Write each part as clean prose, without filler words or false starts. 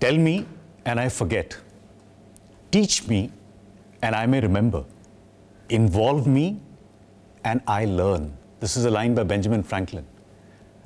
Tell me and I forget. Teach me and I may remember. Involve me and I learn. This is a line by Benjamin Franklin.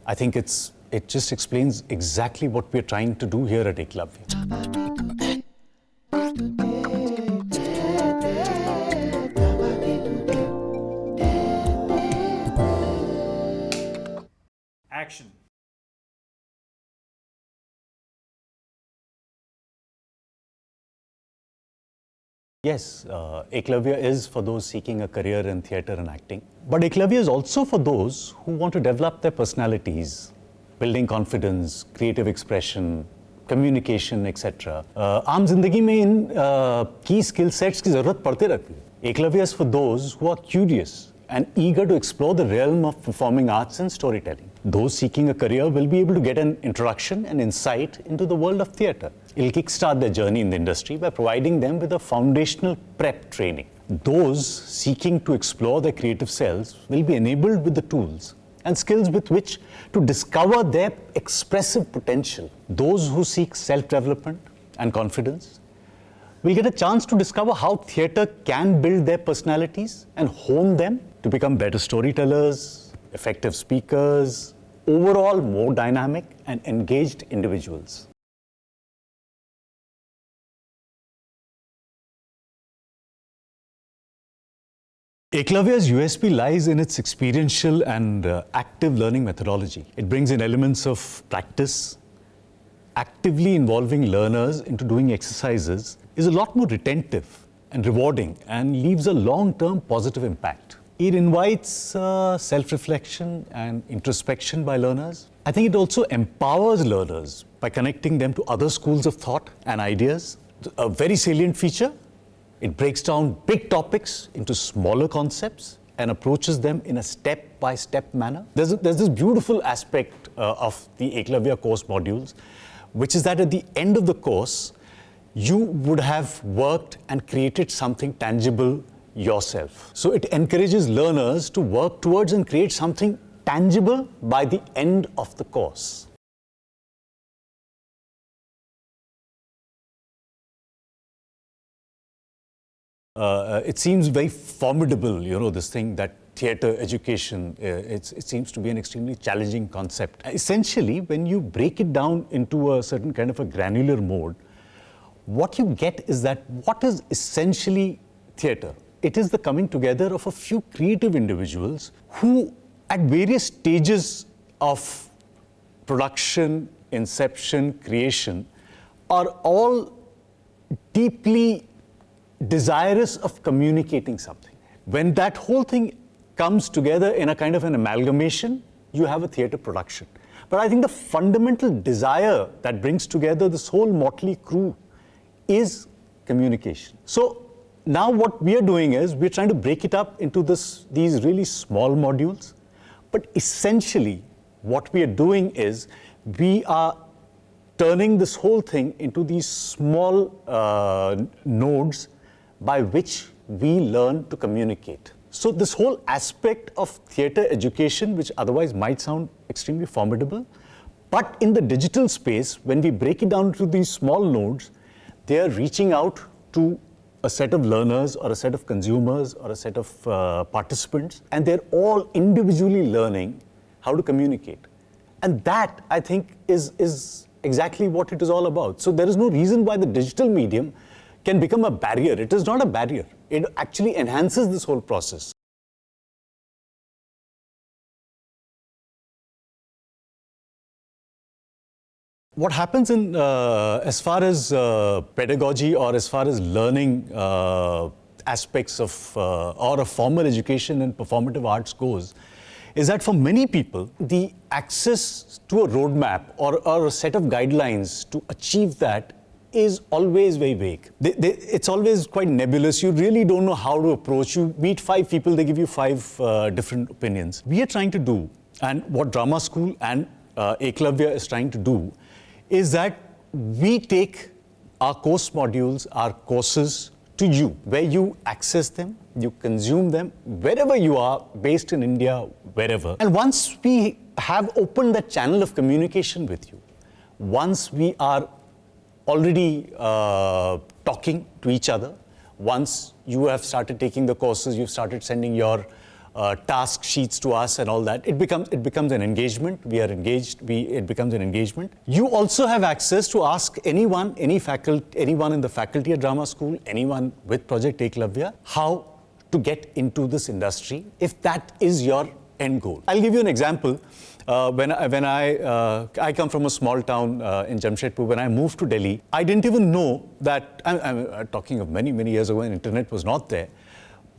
I think it just explains exactly what we're trying to do here at Ekalavya. Action. Yes, Ekalavya is for those seeking a career in theatre and acting. But Ekalavya is also for those who want to develop their personalities, building confidence, creative expression, communication, etc. आम जिंदगी में इन key skill sets की जरूरत पड़ते रहती है. Ekalavya is for those who are curious and eager to explore the realm of performing arts and storytelling. Those seeking a career will be able to get an introduction and insight into the world of theatre. It'll kickstart their journey in the industry by providing them with a foundational prep training. Those seeking to explore their creative selves will be enabled with the tools and skills with which to discover their expressive potential. Those who seek self-development and confidence will get a chance to discover how theatre can build their personalities and hone them to become better storytellers, effective speakers, overall more dynamic and engaged individuals. Ekalavya's USP lies in its experiential and active learning methodology. It brings in elements of practice. Actively involving learners into doing exercises is a lot more retentive and rewarding and leaves a long-term positive impact. It invites self-reflection and introspection by learners. I think it also empowers learners by connecting them to other schools of thought and ideas. A very salient feature, it breaks down big topics into smaller concepts and approaches them in a step-by-step manner. There's this beautiful aspect of the Ekalavya course modules, which is that at the end of the course, you would have worked and created something tangible yourself. So it encourages learners to work towards and create something tangible by the end of the course. It seems very formidable, this thing that theatre education, it seems to be an extremely challenging concept. Essentially, when you break it down into a certain kind of a granular mode, what you get is that what is essentially theatre? It is the coming together of a few creative individuals who, at various stages of production, inception, creation, are all deeply desirous of communicating something. When that whole thing comes together in a kind of an amalgamation, you have a theatre production. But I think the fundamental desire that brings together this whole motley crew is communication. So now what we are doing is we're trying to break it up into these really small modules. But essentially, what we are doing is we are turning this whole thing into these small nodes by which we learn to communicate. So this whole aspect of theatre education, which otherwise might sound extremely formidable, but in the digital space, when we break it down into these small nodes, they are reaching out to a set of learners or a set of consumers or a set of participants, and they're all individually learning how to communicate. And that, I think, is exactly what it is all about. So there is no reason why the digital medium can become a barrier. It is not a barrier. It actually enhances this whole process. What happens in as far as pedagogy or as far as learning aspects of or a formal education in performative arts goes is that for many people, the access to a roadmap or a set of guidelines to achieve that is always very vague. It's always quite nebulous. You really don't know how to approach. You meet 5 people, they give you 5 different opinions. We are trying to do, and what drama school and Ekalavya is trying to do, is that we take our course modules, our courses to you, where you access them, you consume them, wherever you are, based in India, wherever. And once we have opened that channel of communication with you, once we are already talking to each other. Once you have started taking the courses, you've started sending your task sheets to us and all that, it becomes an engagement. We are engaged. It becomes an engagement. You also have access to ask anyone in the faculty at drama school, anyone with Project Ekalavya, how to get into this industry if that is your end goal. I'll give you an example. When I come from a small town in Jamshedpur, when I moved to Delhi, I didn't even know that, I'm talking of many, many years ago when internet was not there,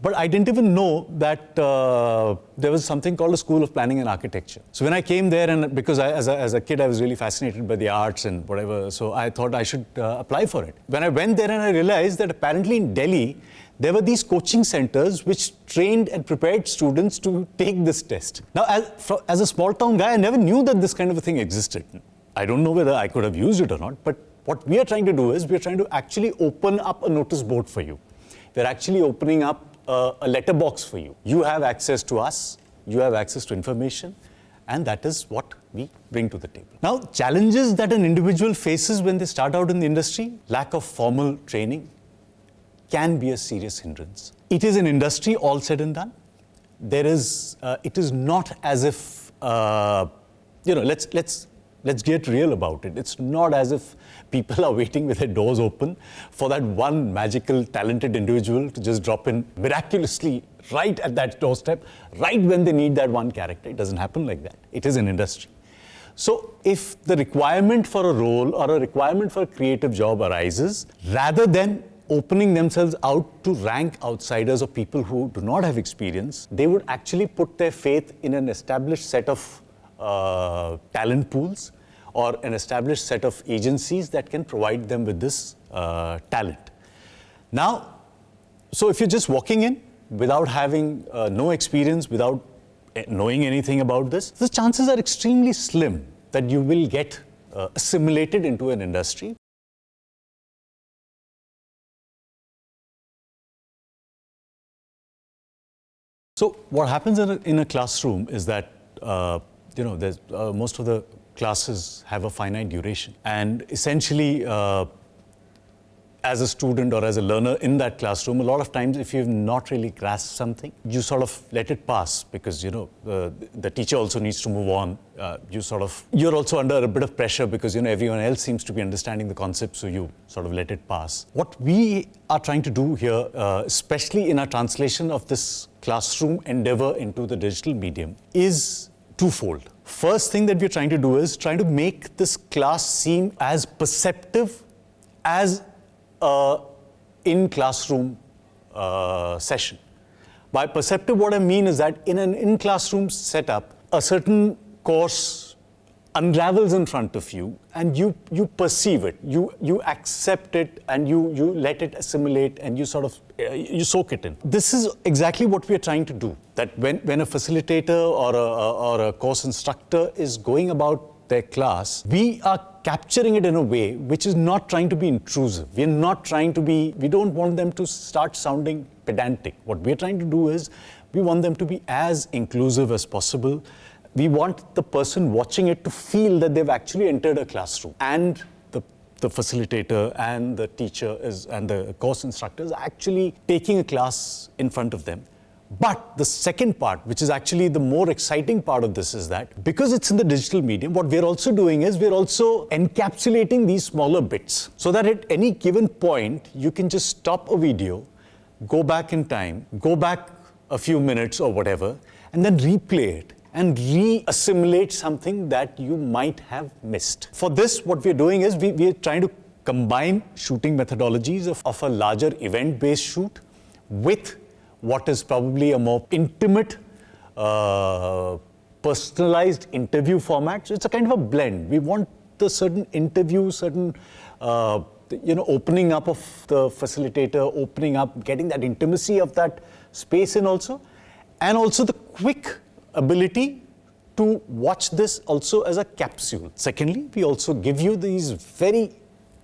but I didn't even know that there was something called a School of Planning and Architecture. So when I came there, and because as a kid I was really fascinated by the arts and whatever, so I thought I should apply for it. When I went there and I realized that apparently in Delhi, there were these coaching centers which trained and prepared students to take this test. Now, as a small town guy, I never knew that this kind of a thing existed. I don't know whether I could have used it or not, but what we are trying to do is we are trying to actually open up a notice board for you. We're actually opening up a letterbox for you. You have access to us, you have access to information, and that is what we bring to the table. Now, challenges that an individual faces when they start out in the industry, lack of formal training, can be a serious hindrance. It is an industry all said and done. It is not as if, let's get real about it. It's not as if people are waiting with their doors open for that one magical, talented individual to just drop in miraculously right at that doorstep, right when they need that one character. It doesn't happen like that. It is an industry. So if the requirement for a role or a requirement for a creative job arises, rather than opening themselves out to rank outsiders or people who do not have experience, they would actually put their faith in an established set of talent pools or an established set of agencies that can provide them with this talent. Now, so if you're just walking in without having no experience, without knowing anything about this, the chances are extremely slim that you will get assimilated into an industry. So what happens in a classroom is that there's, most of the classes have a finite duration, and essentially as a student or as a learner in that classroom, a lot of times if you've not really grasped something, you sort of let it pass because the teacher also needs to move on. You're also under a bit of pressure because everyone else seems to be understanding the concept, so you sort of let it pass. What we are trying to do here, especially in our translation of this classroom endeavor into the digital medium, is twofold. First thing that we're trying to do is trying to make this class seem as perceptive as in-classroom session. By perceptive, what I mean is that in an in-classroom setup, a certain course unravels in front of you and you perceive it, you accept it, and you let it assimilate, and you sort of you soak it in. This is exactly what we are trying to do, that when a facilitator or a course instructor is going about their class, we are capturing it in a way which is not trying to be intrusive. We don't want them to start sounding pedantic. What we're trying to do is we want them to be as inclusive as possible. We want the person watching it to feel that they've actually entered a classroom, and the facilitator and the teacher and the course instructor is actually taking a class in front of them. But the second part, which is actually the more exciting part of this, is that because it's in the digital medium, what we're also doing is we're also encapsulating these smaller bits so that at any given point, you can just stop a video, go back in time, go back a few minutes or whatever, and then replay it and re-assimilate something that you might have missed. For this, what we're doing is we're trying to combine shooting methodologies of a larger event-based shoot with what is probably a more intimate, personalized interview format. So it's a kind of a blend. We want the certain interview, certain opening up of the facilitator, opening up, getting that intimacy of that space in also, and also the quick ability to watch this also as a capsule. Secondly, we also give you these very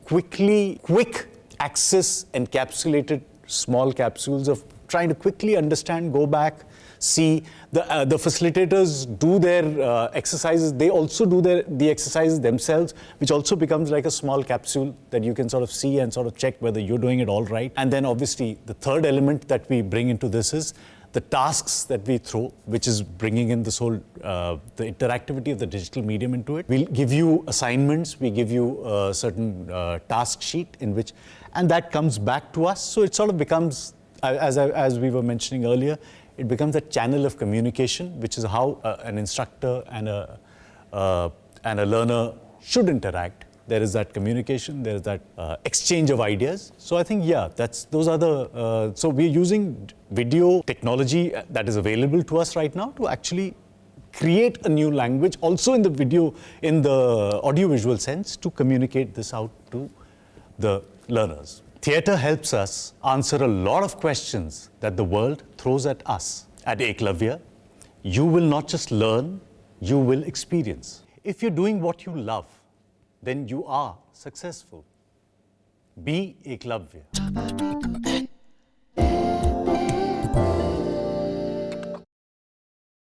quick access encapsulated small capsules of trying to quickly understand, go back, see the facilitators do their exercises. They also do the exercises themselves, which also becomes like a small capsule that you can sort of see and sort of check whether you're doing it all right. And then obviously the third element that we bring into this is the tasks that we throw, which is bringing in this whole, the interactivity of the digital medium into it. We'll give you assignments, we give you a certain task sheet in which, and that comes back to us. So it sort of becomes, as we were mentioning earlier, it becomes a channel of communication, which is how an instructor and a learner should interact. There is that communication, there is that exchange of ideas. So I think, yeah, those are the, so we're using video technology that is available to us right now to actually create a new language, also in the video, in the audiovisual sense, to communicate this out to the learners. Theatre helps us answer a lot of questions that the world throws at us. At Ekalavya, you will not just learn, you will experience. If you're doing what you love, then you are successful. Be Ekalavya.